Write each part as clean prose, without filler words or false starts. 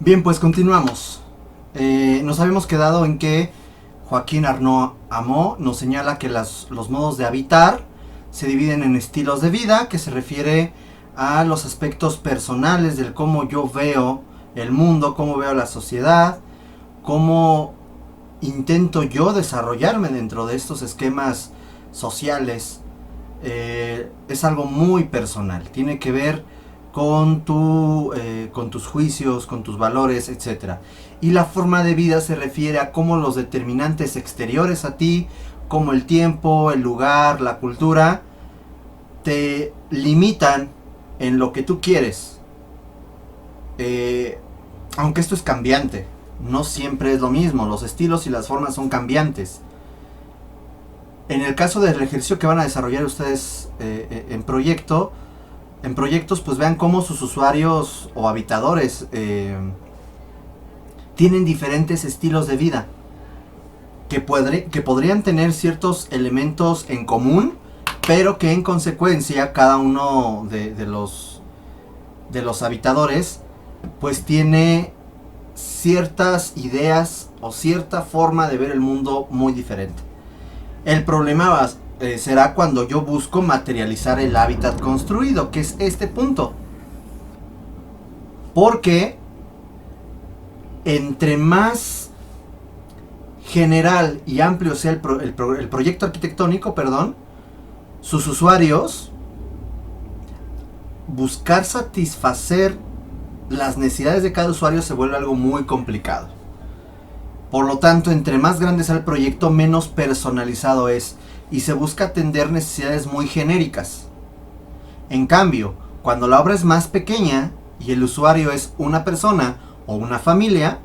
Bien, pues continuamos. Nos habíamos quedado en que Joaquín Arnaud Amo nos señala que los modos de habitar se dividen en estilos de vida, que se refiere a los aspectos personales del cómo yo veo el mundo, cómo veo la sociedad, cómo intento yo desarrollarme dentro de estos esquemas sociales. Es algo muy personal, tiene que ver con tus juicios, con tus valores, etcétera. Y la forma de vida se refiere a cómo los determinantes exteriores a ti, como el tiempo, el lugar, la cultura, te limitan en lo que tú quieres. Aunque esto es cambiante, no siempre es lo mismo, los estilos y las formas son cambiantes. En el caso del ejercicio que van a desarrollar ustedes en proyectos, pues vean cómo sus usuarios o habitadores tienen diferentes estilos de vida que podrían tener ciertos elementos en común, pero que en consecuencia cada uno de los habitadores pues tiene ciertas ideas o cierta forma de ver el mundo muy diferente. El problema será cuando yo busco materializar el hábitat construido, que es este punto. Porque entre más general y amplio sea el proyecto arquitectónico, sus usuarios, buscar satisfacer las necesidades de cada usuario se vuelve algo muy complicado. Por lo tanto, entre más grande sea el proyecto, menos personalizado es y se busca atender necesidades muy genéricas. En cambio, cuando la obra es más pequeña y el usuario es una persona o una familia,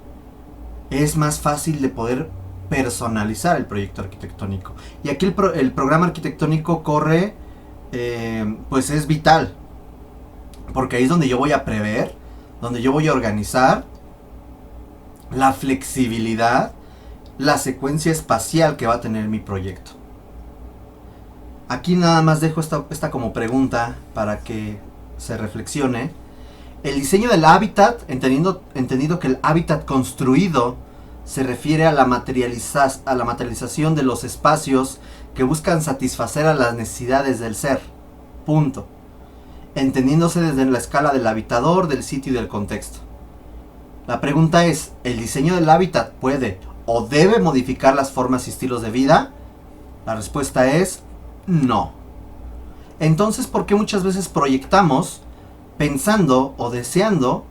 es más fácil de poder personalizar el proyecto arquitectónico. Y aquí el programa arquitectónico corre, pues es vital, porque ahí es donde yo voy a prever, donde yo voy a organizar la flexibilidad, la secuencia espacial que va a tener mi proyecto. Aquí nada más dejo esta como pregunta para que se reflexione. El diseño del hábitat, entendido que el hábitat construido se refiere a la materialización de los espacios que buscan satisfacer a las necesidades del ser. Punto. Entendiéndose desde la escala del habitador, del sitio y del contexto. La pregunta es, ¿el diseño del hábitat puede o debe modificar las formas y estilos de vida? La respuesta es no. Entonces, ¿por qué muchas veces proyectamos pensando o deseando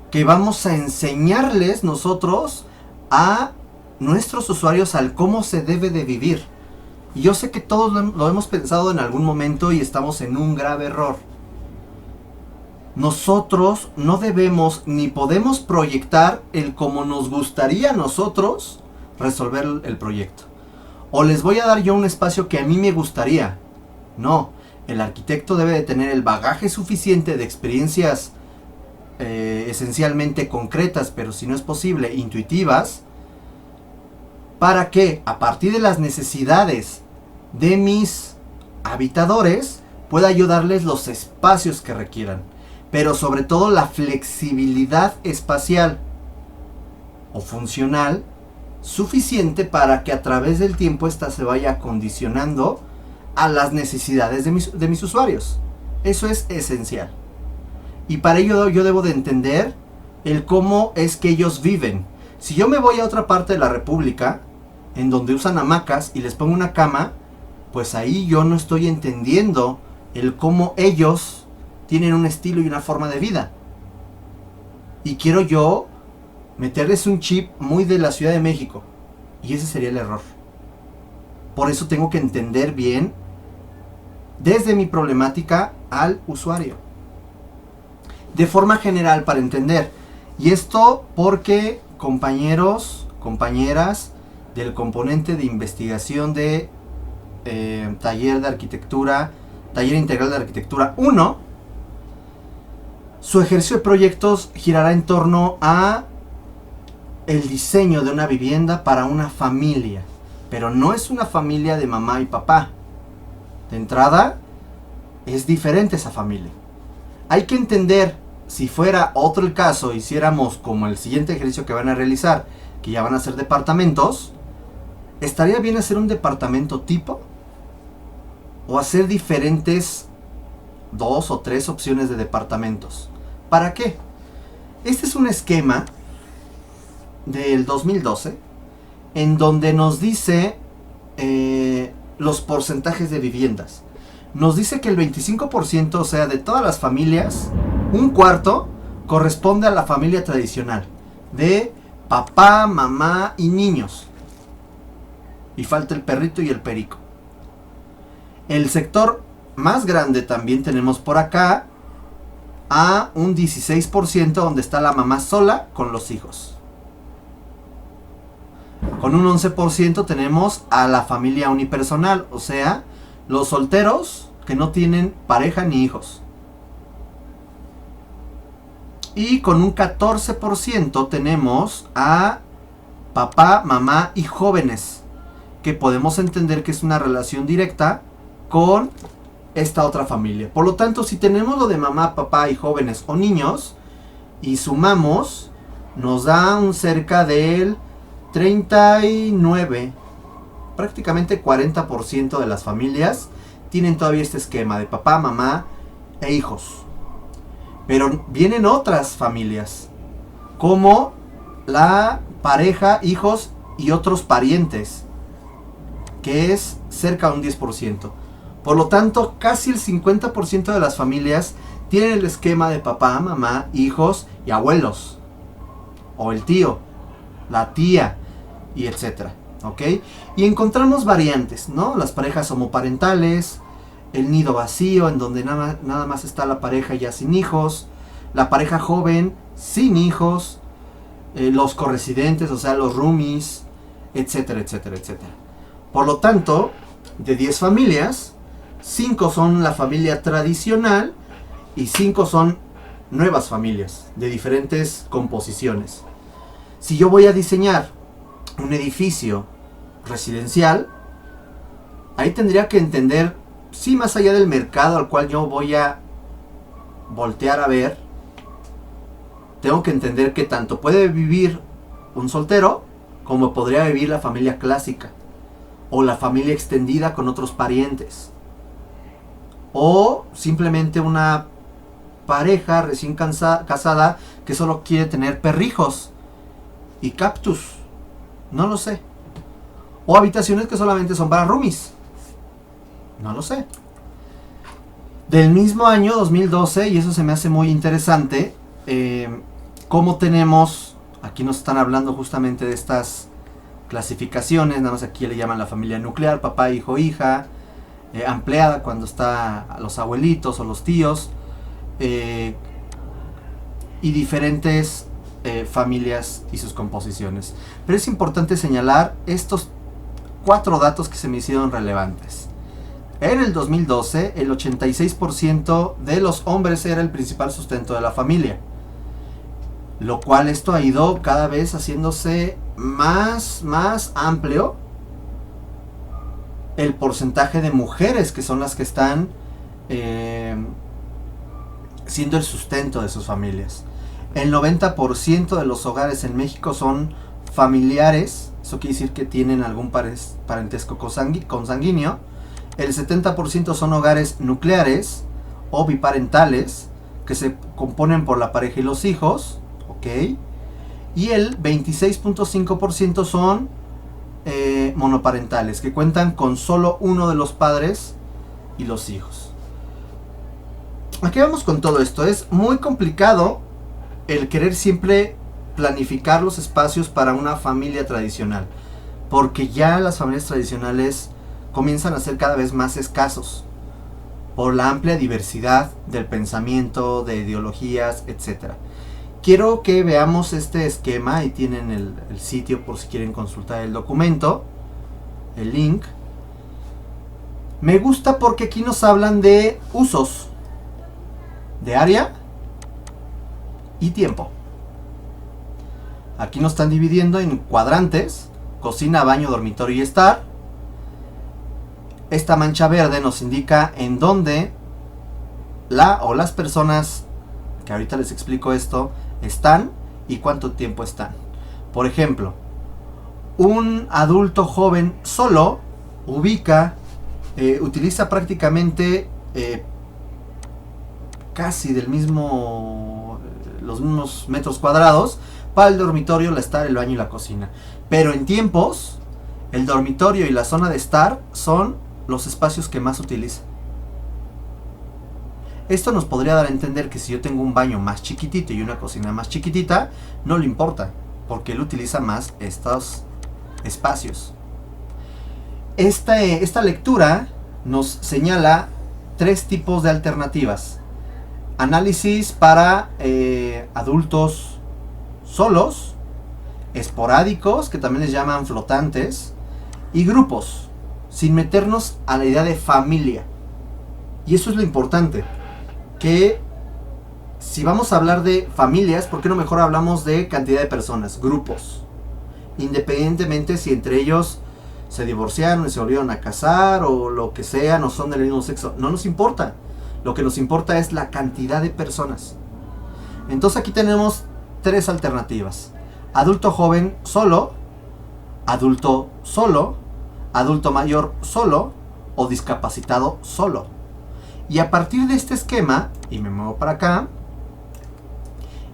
que vamos a enseñarles nosotros a nuestros usuarios al cómo se debe de vivir? Y yo sé que todos lo hemos pensado en algún momento y estamos en un grave error. Nosotros no debemos ni podemos proyectar el cómo nos gustaría a nosotros resolver el proyecto. O les voy a dar yo un espacio que a mí me gustaría. No, el arquitecto debe de tener el bagaje suficiente de experiencias esencialmente concretas, pero si no es posible, intuitivas, para que a partir de las necesidades de mis habitadores pueda yo darles los espacios que requieran. Pero sobre todo la flexibilidad espacial o funcional suficiente para que a través del tiempo ésta se vaya acondicionando a las necesidades de mis usuarios. Eso es esencial. Y para ello yo debo de entender el cómo es que ellos viven. Si yo me voy a otra parte de la República, en donde usan hamacas y les pongo una cama, pues ahí yo no estoy entendiendo el cómo ellos tienen un estilo y una forma de vida. Y quiero yo meterles un chip muy de la Ciudad de México. Y ese sería el error. Por eso tengo que entender bien desde mi problemática al usuario. De forma general para entender. Y esto porque compañeros, compañeras del componente de investigación de taller integral de arquitectura 1, su ejercicio de proyectos girará en torno a el diseño de una vivienda para una familia. Pero no es una familia de mamá y papá. De entrada, es diferente esa familia. Hay que entender si fuera otro el caso, hiciéramos como el siguiente ejercicio que van a realizar, que ya van a ser departamentos, ¿estaría bien hacer un departamento tipo? ¿O hacer diferentes 2 o 3 opciones de departamentos? ¿Para qué? Este es un esquema del 2012 en donde nos dice los porcentajes de viviendas. Nos dice que el 25%, o sea, de todas las familias, un cuarto corresponde a la familia tradicional, de papá, mamá y niños. Y falta el perrito y el perico. El sector más grande también tenemos por acá a un 16% donde está la mamá sola con los hijos. Con un 11% tenemos a la familia unipersonal, o sea, los solteros que no tienen pareja ni hijos. Y con un 14% tenemos a papá, mamá y jóvenes, que podemos entender que es una relación directa con esta otra familia. Por lo tanto, si tenemos lo de mamá, papá y jóvenes o niños y sumamos, nos da un cerca del 39, prácticamente 40% de las familias tienen todavía este esquema de papá, mamá e hijos. Pero vienen otras familias, como la pareja, hijos y otros parientes, que es cerca de un 10%. Por lo tanto, casi el 50% de las familias tienen el esquema de papá, mamá, hijos y abuelos. O el tío, la tía, y etcétera. ¿Ok? Y encontramos variantes, ¿no? Las parejas homoparentales, el nido vacío, en donde nada más está la pareja ya sin hijos, la pareja joven sin hijos, los corresidentes, o sea, los roomies, etcétera, etcétera, etcétera. Por lo tanto, de 10 familias, 5 son la familia tradicional y 5 son nuevas familias de diferentes composiciones. Si yo voy a diseñar un edificio residencial, ahí tendría que entender, sí, más allá del mercado al cual yo voy a voltear a ver, tengo que entender que tanto puede vivir un soltero como podría vivir la familia clásica o la familia extendida con otros parientes, o simplemente una pareja recién casada que solo quiere tener perrijos y cactus, no lo sé, o habitaciones que solamente son para roomies, no lo sé. Del mismo año 2012, y eso se me hace muy interesante, como tenemos, aquí nos están hablando justamente de estas clasificaciones, nada más aquí le llaman la familia nuclear, papá, hijo, hija, ampliada cuando está los abuelitos o los tíos, y diferentes familias y sus composiciones. Pero es importante señalar estos 4 datos que se me hicieron relevantes. En el 2012, el 86% de los hombres era el principal sustento de la familia, lo cual esto ha ido cada vez haciéndose más amplio. El porcentaje de mujeres que son las que están siendo el sustento de sus familias. El 90% de los hogares en México son familiares, eso quiere decir que tienen algún parentesco consanguíneo. El 70% son hogares nucleares o biparentales, que se componen por la pareja y los hijos, ¿ok? Y el 26.5% son monoparentales, que cuentan con solo uno de los padres y los hijos. ¿A qué vamos con todo esto? Es muy complicado el querer siempre planificar los espacios para una familia tradicional, porque ya las familias tradicionales comienzan a ser cada vez más escasos por la amplia diversidad del pensamiento, de ideologías, etc. Quiero que veamos este esquema. Ahí tienen el sitio por si quieren consultar el documento, el link. Me gusta porque aquí nos hablan de usos, de área y tiempo. Aquí nos están dividiendo en cuadrantes: cocina, baño, dormitorio y estar. Esta mancha verde nos indica en dónde la o las personas que ahorita les explico esto, están y cuánto tiempo están. Por ejemplo, un adulto joven solo utiliza prácticamente casi los mismos metros cuadrados para el dormitorio, la estar, el baño y la cocina. Pero en tiempos, el dormitorio y la zona de estar son los espacios que más utiliza. Esto nos podría dar a entender que si yo tengo un baño más chiquitito y una cocina más chiquitita, no le importa, porque él utiliza más estos espacios. Esta lectura nos señala 3 tipos de alternativas. Análisis para adultos solos, esporádicos, que también les llaman flotantes, y grupos, sin meternos a la idea de familia. Y eso es lo importante, que si vamos a hablar de familias, ¿por qué no mejor hablamos de cantidad de personas, grupos? Independientemente si entre ellos se divorciaron y se volvieron a casar o lo que sea, no son del mismo sexo, no nos importa. Lo que nos importa es la cantidad de personas. Entonces aquí tenemos 3 alternativas: adulto joven solo, adulto solo, adulto mayor solo o discapacitado solo. Y a partir de este esquema, y me muevo para acá,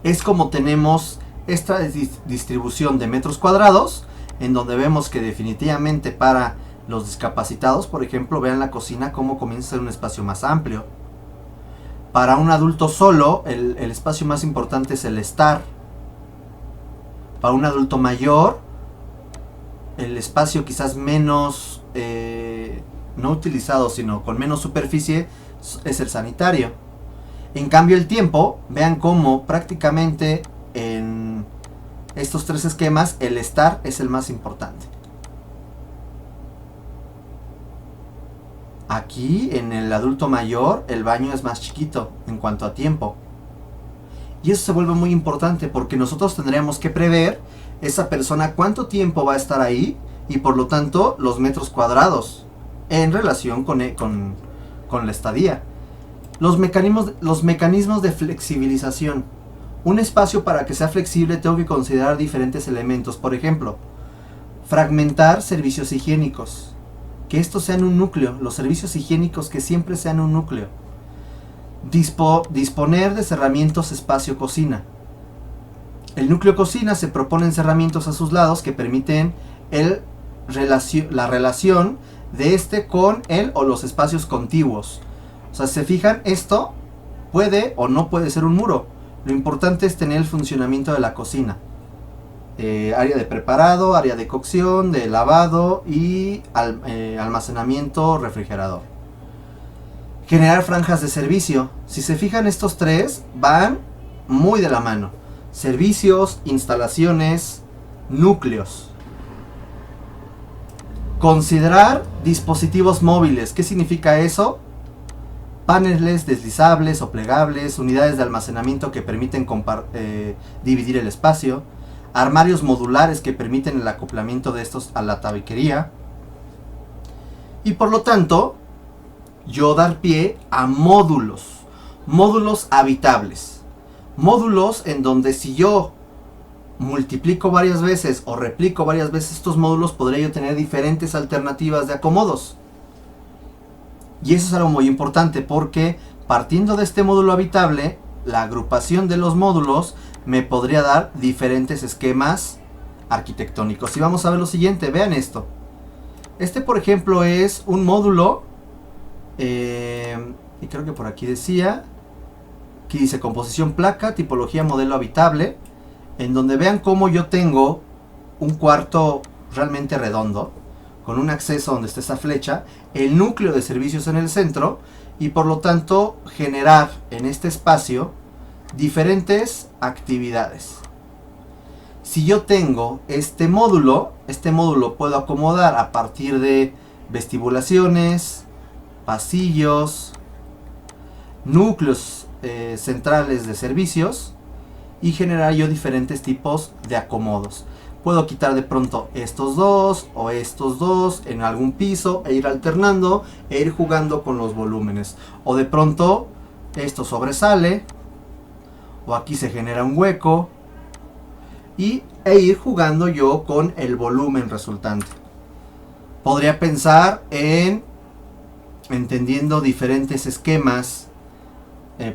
es como tenemos esta distribución de metros cuadrados, en donde vemos que definitivamente para los discapacitados, por ejemplo, vean la cocina cómo comienza a ser un espacio más amplio. Para un adulto solo, el espacio más importante es el estar. Para un adulto mayor, el espacio quizás menos, no utilizado, sino con menos superficie, es el sanitario. En cambio el tiempo, vean cómo prácticamente en estos 3 esquemas el estar es el más importante. Aquí en el adulto mayor el baño es más chiquito en cuanto a tiempo. Y eso se vuelve muy importante porque nosotros tendríamos que prever esa persona cuánto tiempo va a estar ahí y por lo tanto los metros cuadrados en relación con la estadía. Los mecanismos de flexibilización. Un espacio para que sea flexible tengo que considerar diferentes elementos. Por ejemplo, fragmentar servicios higiénicos. Que estos sean un núcleo. Los servicios higiénicos que siempre sean un núcleo. Disponer de cerramientos espacio-cocina. El núcleo cocina se proponen cerramientos a sus lados que permiten la relación de este con él o los espacios contiguos. O sea, se fijan, esto puede o no puede ser un muro. Lo importante es tener el funcionamiento de la cocina. Área de preparado, área de cocción, de lavado y almacenamiento, refrigerador. Generar franjas de servicio. Si se fijan, estos 3 van muy de la mano. Servicios, instalaciones, núcleos. Considerar dispositivos móviles. ¿Qué significa eso? Paneles deslizables o plegables, unidades de almacenamiento que permiten dividir el espacio, armarios modulares que permiten el acoplamiento de estos a la tabiquería. Y por lo tanto, yo dar pie a módulos habitables. Módulos en donde si yo multiplico varias veces o replico varias veces estos módulos, podría yo tener diferentes alternativas de acomodos. Y eso es algo muy importante porque partiendo de este módulo habitable, la agrupación de los módulos me podría dar diferentes esquemas arquitectónicos. Y vamos a ver lo siguiente, vean esto. Este, por ejemplo, es un módulo, y creo que por aquí decía, aquí dice composición placa, tipología modelo habitable, en donde vean cómo yo tengo un cuarto realmente redondo, con un acceso donde está esa flecha, el núcleo de servicios en el centro, y por lo tanto generar en este espacio diferentes actividades. Si yo tengo este módulo puedo acomodar a partir de vestibulaciones, pasillos, núcleos centrales de servicios y generar yo diferentes tipos de acomodos. Puedo quitar de pronto estos 2 o estos 2 en algún piso e ir alternando e ir jugando con los volúmenes. O de pronto esto sobresale o aquí se genera un hueco, e ir jugando yo con el volumen resultante. Podría pensar en entendiendo diferentes esquemas,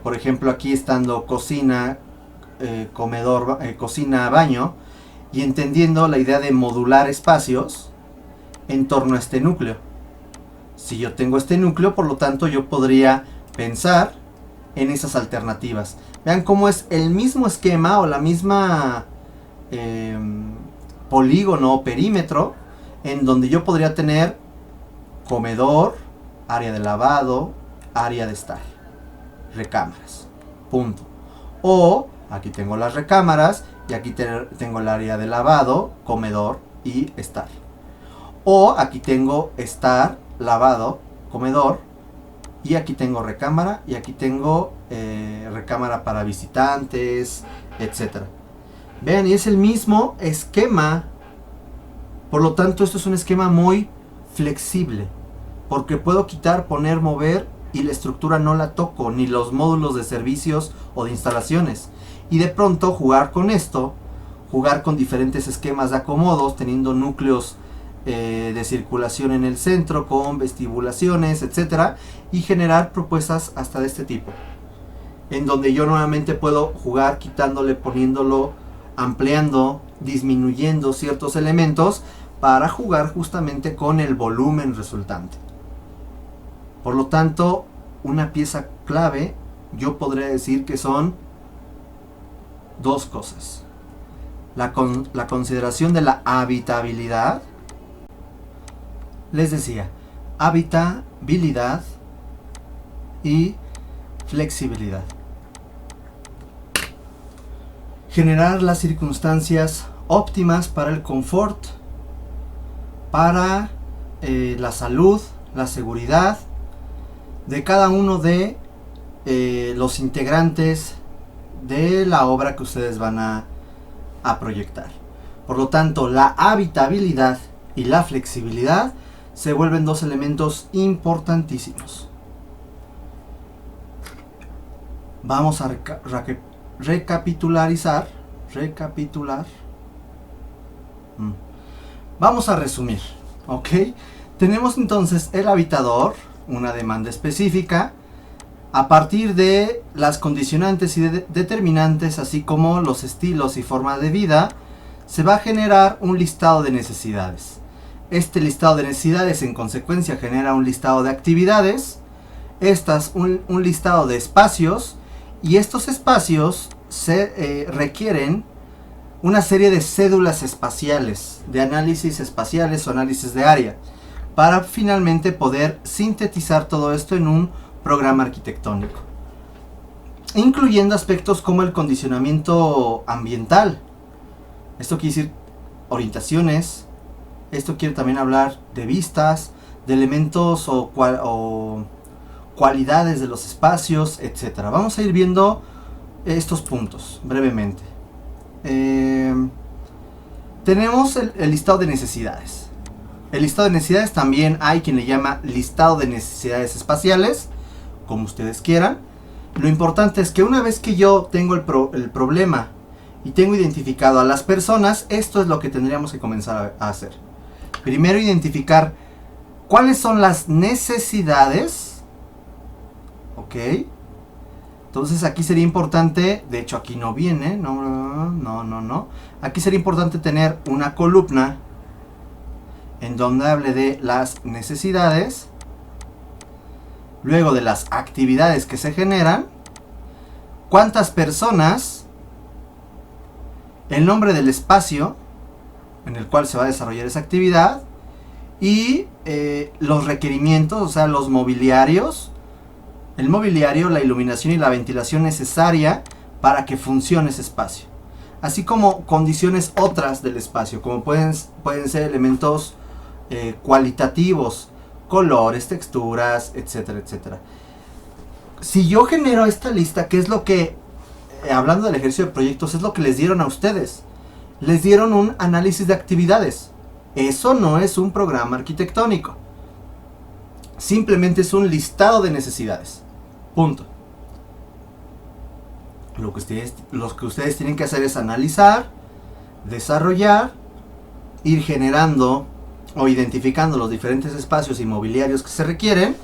por ejemplo aquí estando cocina, comedor, cocina, baño, y entendiendo la idea de modular espacios en torno a este núcleo. Si yo tengo este núcleo, por lo tanto yo podría pensar en esas alternativas. Vean cómo es el mismo esquema o la misma polígono o perímetro en donde yo podría tener comedor, área de lavado, área de estar, recámaras, punto. O aquí tengo las recámaras y aquí tengo el área de lavado, comedor y estar. O aquí tengo estar, lavado, comedor, y aquí tengo recámara y aquí tengo recámara para visitantes, etcétera. Vean, y es el mismo esquema. Por lo tanto, esto es un esquema muy flexible, porque puedo quitar, poner, mover, y la estructura no la toco, ni los módulos de servicios o de instalaciones. Y de pronto jugar con esto, jugar con diferentes esquemas de acomodos, teniendo núcleos de circulación en el centro, con vestibulaciones, etcétera, y generar propuestas hasta de este tipo, en donde yo nuevamente puedo jugar quitándole, poniéndolo, ampliando, disminuyendo ciertos elementos para jugar justamente con el volumen resultante. Por lo tanto, una pieza clave yo podría decir que son dos cosas: la consideración de la habitabilidad. Les decía, habitabilidad y flexibilidad. Generar las circunstancias óptimas para el confort, para la salud, la seguridad de cada uno de los integrantes de la obra que ustedes van a proyectar. Por lo tanto, la habitabilidad y la flexibilidad se vuelven dos elementos importantísimos. Vamos a recapitular. Vamos a resumir, ¿ok? Tenemos entonces el habitador, una demanda específica. A partir de las condicionantes y determinantes, así como los estilos y formas de vida, se va a generar un listado de necesidades. Este listado de necesidades en consecuencia genera un listado de actividades, estas un listado de espacios, y estos espacios se requieren una serie de cédulas espaciales, de análisis espaciales o análisis de área, para finalmente poder sintetizar todo esto en un programa arquitectónico, incluyendo aspectos como el condicionamiento ambiental. Esto quiere decir orientaciones, esto quiere también hablar de vistas, de elementos o cualidades de los espacios, etc. Vamos a ir viendo estos puntos brevemente. Tenemos el listado de necesidades. El listado de necesidades también hay quien le llama listado de necesidades espaciales, como ustedes quieran. Lo importante es que una vez que yo tengo el problema y tengo identificado a las personas, esto es lo que tendríamos que comenzar a hacer. Primero, identificar cuáles son las necesidades. Ok. Entonces aquí sería importante, de hecho aquí no viene, no. Aquí sería importante tener una columna en donde hable de las necesidades, luego de las actividades que se generan, cuántas personas, el nombre del espacio en el cual se va a desarrollar esa actividad y los requerimientos, o sea, los mobiliarios, el mobiliario, la iluminación y la ventilación necesaria para que funcione ese espacio, así como condiciones otras del espacio, como pueden ser elementos cualitativos, colores, texturas, etcétera, etcétera. Si yo genero esta lista, que es lo que, hablando del ejercicio de proyectos, es lo que les dieron a ustedes, les dieron un análisis de actividades. Eso no es un programa arquitectónico, simplemente es un listado de necesidades, punto. Lo que ustedes tienen que hacer es analizar, desarrollar, ir generando o identificando los diferentes espacios inmobiliarios que se requieren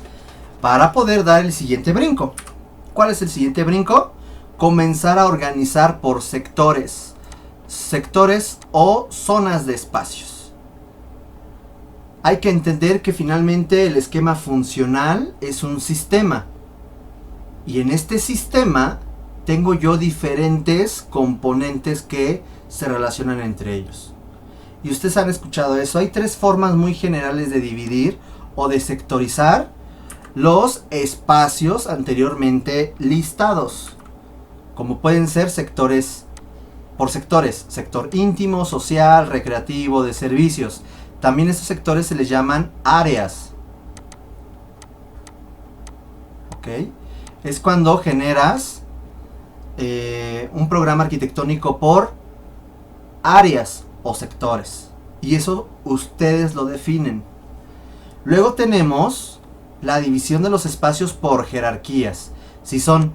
para poder dar el siguiente brinco. ¿Cuál es el siguiente brinco? Comenzar a organizar por sectores o zonas de espacios. Hay que entender que finalmente el esquema funcional es un sistema, y en este sistema tengo yo diferentes componentes que se relacionan entre ellos. Y ustedes han escuchado eso. Hay tres formas muy generales de dividir o de sectorizar los espacios anteriormente listados, como pueden ser sectores por sectores: sector íntimo, social, recreativo, de servicios. También estos sectores se les llaman áreas. ¿Ok? Es cuando generas un programa arquitectónico por áreas o sectores, y eso ustedes lo definen. Luego tenemos la división de los espacios por jerarquías. Si son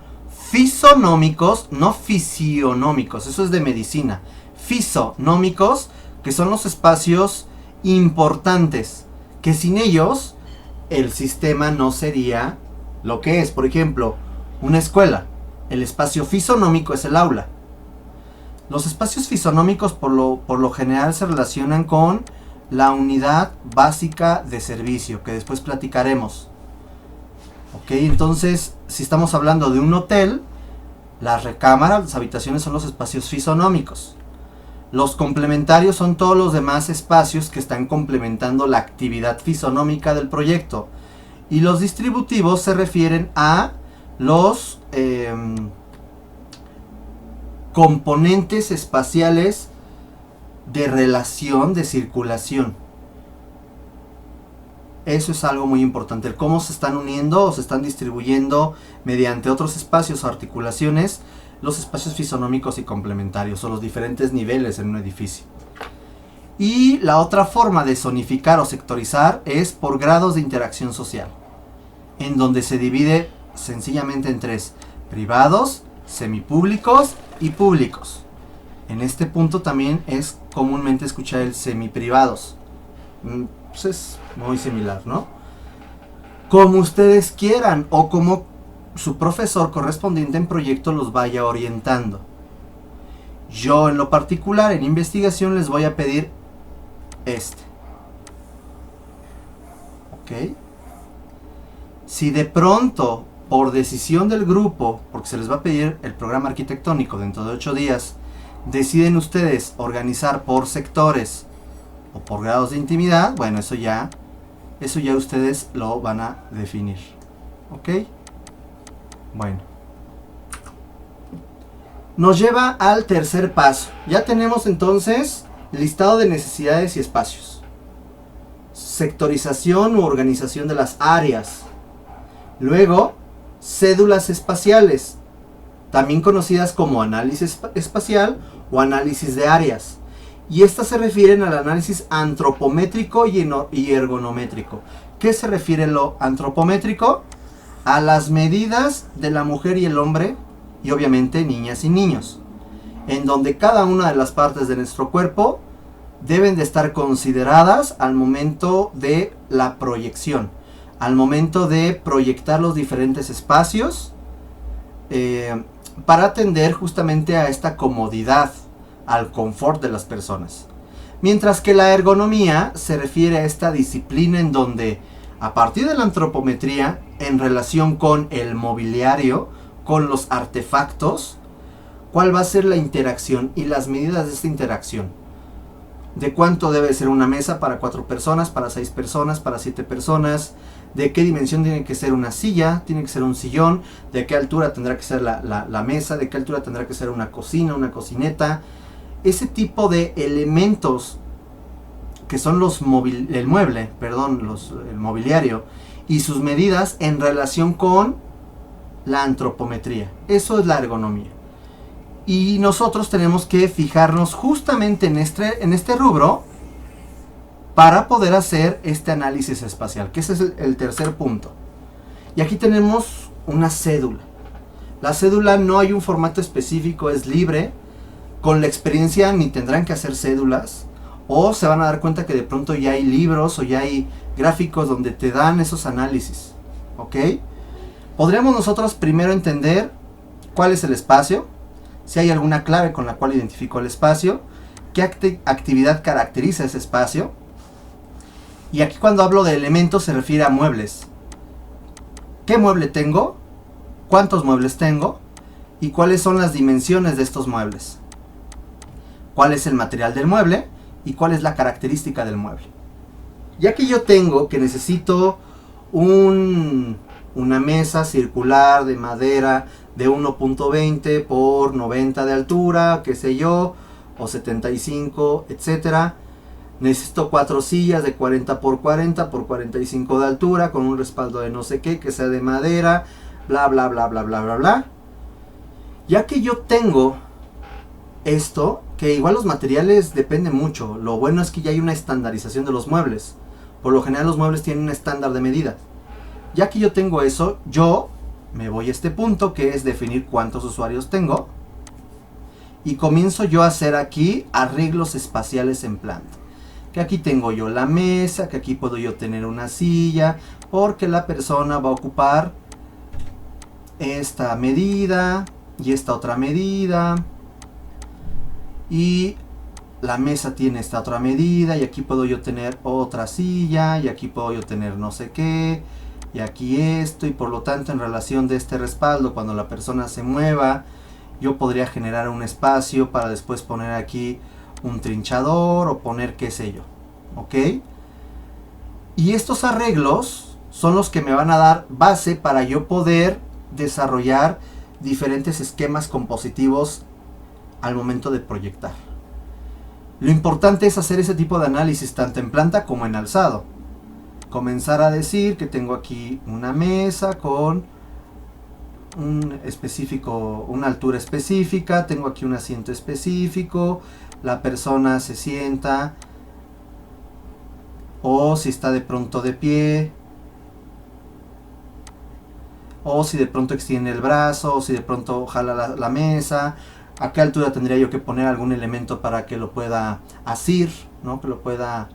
fisonómicos, no fisionómicos, eso es de medicina. Fisonómicos, que son los espacios importantes, que sin ellos el sistema no sería lo que es. Por ejemplo, una escuela, el espacio fisonómico es el aula. Los espacios fisonómicos por lo general se relacionan con la unidad básica de servicio, que después platicaremos. Ok, entonces, si estamos hablando de un hotel, las recámaras, las habitaciones son los espacios fisonómicos. Los complementarios son todos los demás espacios que están complementando la actividad fisonómica del proyecto. Y los distributivos se refieren a los componentes espaciales de relación, de circulación. Eso es algo muy importante, el cómo se están uniendo o se están distribuyendo mediante otros espacios o articulaciones los espacios fisonómicos y complementarios, o los diferentes niveles en un edificio. Y la otra forma de zonificar o sectorizar es por grados de interacción social, en donde se divide sencillamente en tres: privados, semipúblicos y públicos. En este punto también es comúnmente escuchar el semiprivados. Pues es muy similar, ¿no? Como ustedes quieran, o como su profesor correspondiente en proyecto los vaya orientando. Yo en lo particular, en investigación, les voy a pedir ¿ok? Si de pronto, por decisión del grupo, porque se les va a pedir el programa arquitectónico dentro de 8 días, deciden ustedes organizar por sectores o por grados de intimidad, bueno, eso ya ustedes lo van a definir. ¿Ok? Bueno. Nos lleva al tercer paso. Ya tenemos entonces listado de necesidades y espacios. Sectorización u organización de las áreas. Luego, cédulas espaciales, también conocidas como análisis espacial o análisis de áreas. Y estas se refieren al análisis antropométrico y ergonométrico. ¿Qué se refiere lo antropométrico? A las medidas de la mujer y el hombre, y obviamente niñas y niños, en donde cada una de las partes de nuestro cuerpo deben de estar consideradas al momento de la proyección, al momento de proyectar los diferentes espacios, para atender justamente a esta comodidad, al confort de las personas. Mientras que la ergonomía se refiere a esta disciplina en donde, a partir de la antropometría, en relación con el mobiliario, con los artefactos, cuál va a ser la interacción y las medidas de esta interacción. De cuánto debe ser una mesa para 4 personas, para 6 personas, para 7 personas, de qué dimensión tiene que ser una silla, tiene que ser un sillón, de qué altura tendrá que ser la mesa, de qué altura tendrá que ser una cocina, una cocineta. Ese tipo de elementos que son el mobiliario y sus medidas en relación con la antropometría. Eso es la ergonomía. Y nosotros tenemos que fijarnos justamente en este rubro para poder hacer este análisis espacial, que ese es el tercer punto. Y aquí tenemos una cédula. La cédula no hay un formato específico, es libre. Con la experiencia ni tendrán que hacer cédulas, o se van a dar cuenta que de pronto ya hay libros o ya hay gráficos donde te dan esos análisis. ¿Ok? Podríamos nosotros primero entender cuál es el espacio, si hay alguna clave con la cual identifico el espacio, qué actividad caracteriza ese espacio. Y aquí cuando hablo de elementos se refiere a muebles. ¿Qué mueble tengo? ¿Cuántos muebles tengo? ¿Y cuáles son las dimensiones de estos muebles? ¿Cuál es el material del mueble? ¿Y cuál es la característica del mueble? Ya que yo tengo que necesito una mesa circular de madera de 1.20 por 90 de altura, qué sé yo, o 75, etcétera. Necesito 4 sillas de 40 por 40 por 45 de altura con un respaldo de no sé qué, que sea de madera, bla bla bla bla bla bla bla. Ya que yo tengo esto, que igual los materiales dependen mucho, lo bueno es que ya hay una estandarización de los muebles. Por lo general los muebles tienen un estándar de medidas. Ya que yo tengo eso, yo me voy a este punto que es definir cuántos usuarios tengo. Y comienzo yo a hacer aquí arreglos espaciales en planta. Que aquí tengo yo la mesa, que aquí puedo yo tener una silla, porque la persona va a ocupar esta medida y esta otra medida. Y la mesa tiene esta otra medida, y aquí puedo yo tener otra silla, y aquí puedo yo tener no sé qué, y aquí esto, y por lo tanto en relación de este respaldo, cuando la persona se mueva, yo podría generar un espacio para después poner aquí un trinchador o poner qué sé yo, ¿ok? Y estos arreglos son los que me van a dar base para yo poder desarrollar diferentes esquemas compositivos al momento de proyectar. Lo importante es hacer ese tipo de análisis tanto en planta como en alzado. Comenzar a decir que tengo aquí una mesa con una altura específica, tengo aquí un asiento específico, la persona se sienta, o si está de pronto de pie, o si de pronto extiende el brazo, o si de pronto jala la mesa, a qué altura tendría yo que poner algún elemento para que lo pueda asir, ¿no? Que lo pueda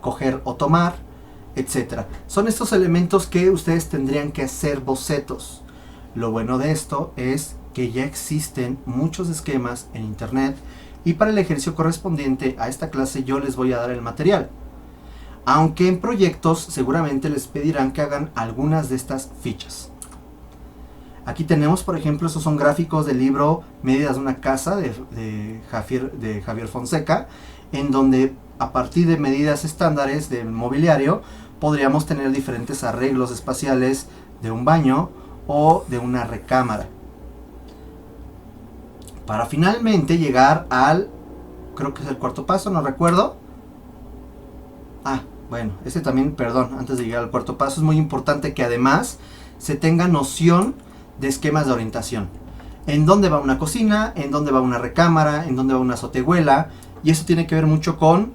coger o tomar, etcétera. Son estos elementos que ustedes tendrían que hacer bocetos. Lo bueno de esto es que ya existen muchos esquemas en internet, y para el ejercicio correspondiente a esta clase yo les voy a dar el material. Aunque en proyectos seguramente les pedirán que hagan algunas de estas fichas. Aquí tenemos, por ejemplo, estos son gráficos del libro Medidas de una casa de Javier Fonseca, en donde a partir de medidas estándares del mobiliario podríamos tener diferentes arreglos espaciales de un baño o de una recámara. Para finalmente llegar al, creo que es el cuarto paso, no recuerdo. Bueno, este también, perdón, antes de llegar al cuarto paso es muy importante que además se tenga noción de esquemas de orientación. En dónde va una cocina, en dónde va una recámara, en dónde va una azotehuela. Y eso tiene que ver mucho con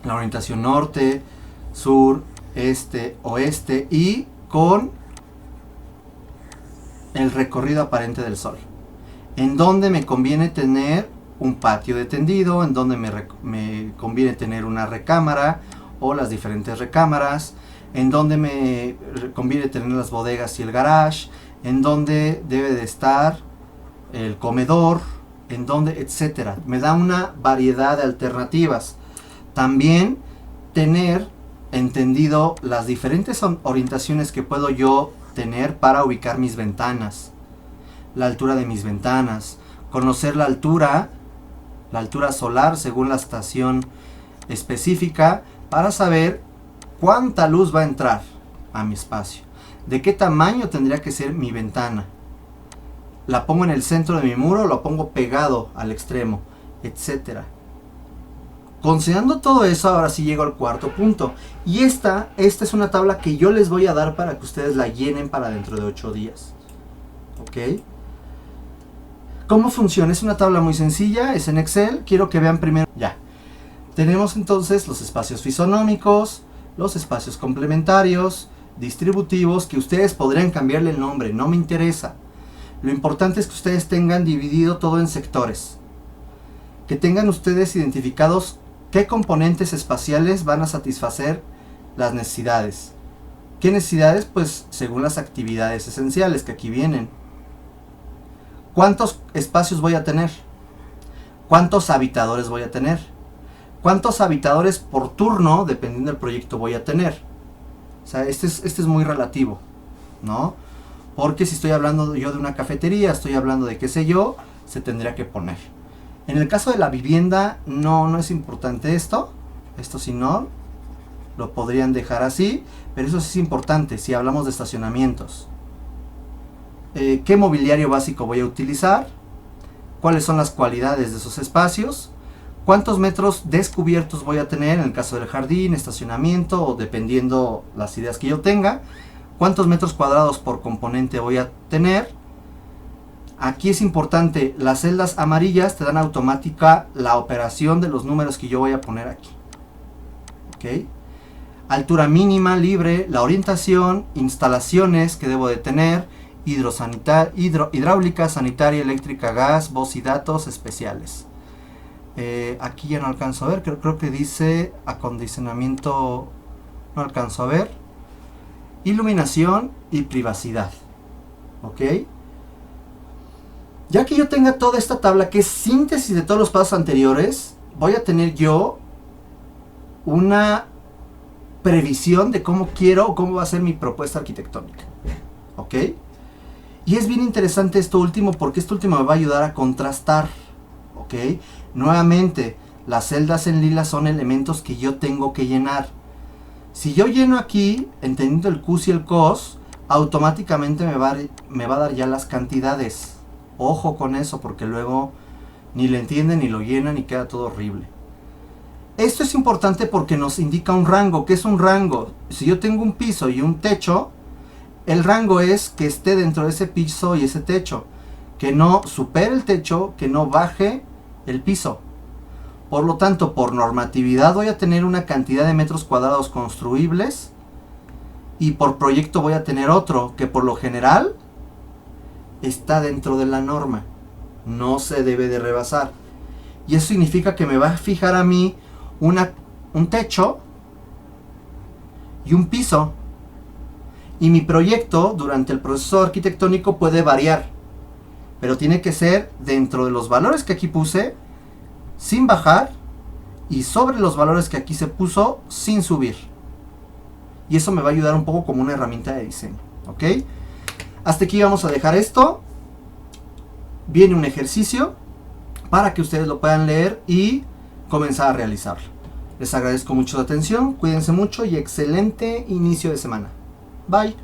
la orientación norte, sur, este, oeste, y con el recorrido aparente del sol. En dónde me conviene tener un patio de tendido, en dónde me conviene tener una recámara o las diferentes recámaras, en dónde me conviene tener las bodegas y el garage, en dónde debe de estar el comedor, en dónde, etcétera. Me da una variedad de alternativas. También tener entendido las diferentes orientaciones que puedo yo tener para ubicar mis ventanas, la altura de mis ventanas, conocer la altura solar según la estación específica, para saber cuánta luz va a entrar a mi espacio, de qué tamaño tendría que ser mi ventana, la pongo en el centro de mi muro o la pongo pegado al extremo, etcétera. Considerando todo eso, ahora sí llego al cuarto punto, y esta es una tabla que yo les voy a dar para que ustedes la llenen para dentro de 8 días. ¿Ok? ¿Cómo funciona? Es una tabla muy sencilla, es en Excel. Quiero que vean primero. Ya. Tenemos entonces los espacios fisonómicos, los espacios complementarios, distributivos que ustedes podrían cambiarle el nombre, no me interesa. Lo importante es que ustedes tengan dividido todo en sectores. Que tengan ustedes identificados qué componentes espaciales van a satisfacer las necesidades. ¿Qué necesidades? Pues según las actividades esenciales que aquí vienen. ¿Cuántos espacios voy a tener? ¿Cuántos habitadores voy a tener? ¿Cuántos habitadores por turno, dependiendo del proyecto, voy a tener? O sea, este es muy relativo, ¿no? Porque si estoy hablando yo de una cafetería, estoy hablando de qué sé yo, se tendría que poner. En el caso de la vivienda, no es importante esto. Esto si no, lo podrían dejar así. Pero eso sí es importante si hablamos de estacionamientos. ¿Qué mobiliario básico voy a utilizar? ¿Cuáles son las cualidades de esos espacios? ¿Cuántos metros descubiertos voy a tener en el caso del jardín, estacionamiento o dependiendo las ideas que yo tenga? ¿Cuántos metros cuadrados por componente voy a tener? Aquí es importante, las celdas amarillas te dan automática la operación de los números que yo voy a poner aquí. ¿Ok? Altura mínima, libre, la orientación, instalaciones que debo de tener, hidráulica, sanitaria, eléctrica, gas, voz y datos especiales. Aquí ya no alcanzo a ver, creo que dice acondicionamiento, no alcanzo a ver. Iluminación y privacidad. ¿Ok? Ya que yo tenga toda esta tabla que es síntesis de todos los pasos anteriores, voy a tener yo una previsión de cómo quiero o cómo va a ser mi propuesta arquitectónica. ¿Ok? Y es bien interesante esto último porque esto último me va a ayudar a contrastar. ¿Ok? Nuevamente, las celdas en lila son elementos que yo tengo que llenar. Si yo lleno aquí, entendiendo el Qs y el Cos, automáticamente me va a dar ya las cantidades. Ojo con eso porque luego ni le entienden ni lo llenan y queda todo horrible. Esto es importante porque nos indica un rango. ¿Qué es un rango? Si yo tengo un piso y un techo, el rango es que esté dentro de ese piso y ese techo. Que no supere el techo, que no baje el piso. Por lo tanto, por normatividad voy a tener una cantidad de metros cuadrados construibles y por proyecto voy a tener otro que por lo general está dentro de la norma. No se debe de rebasar. Y eso significa que me va a fijar a mí un techo y un piso. Y mi proyecto durante el proceso arquitectónico puede variar. Pero tiene que ser dentro de los valores que aquí puse, sin bajar, y sobre los valores que aquí se puso, sin subir. Y eso me va a ayudar un poco como una herramienta de diseño. ¿Ok? Hasta aquí vamos a dejar esto. Viene un ejercicio para que ustedes lo puedan leer y comenzar a realizarlo. Les agradezco mucho la atención, cuídense mucho y excelente inicio de semana. Bye.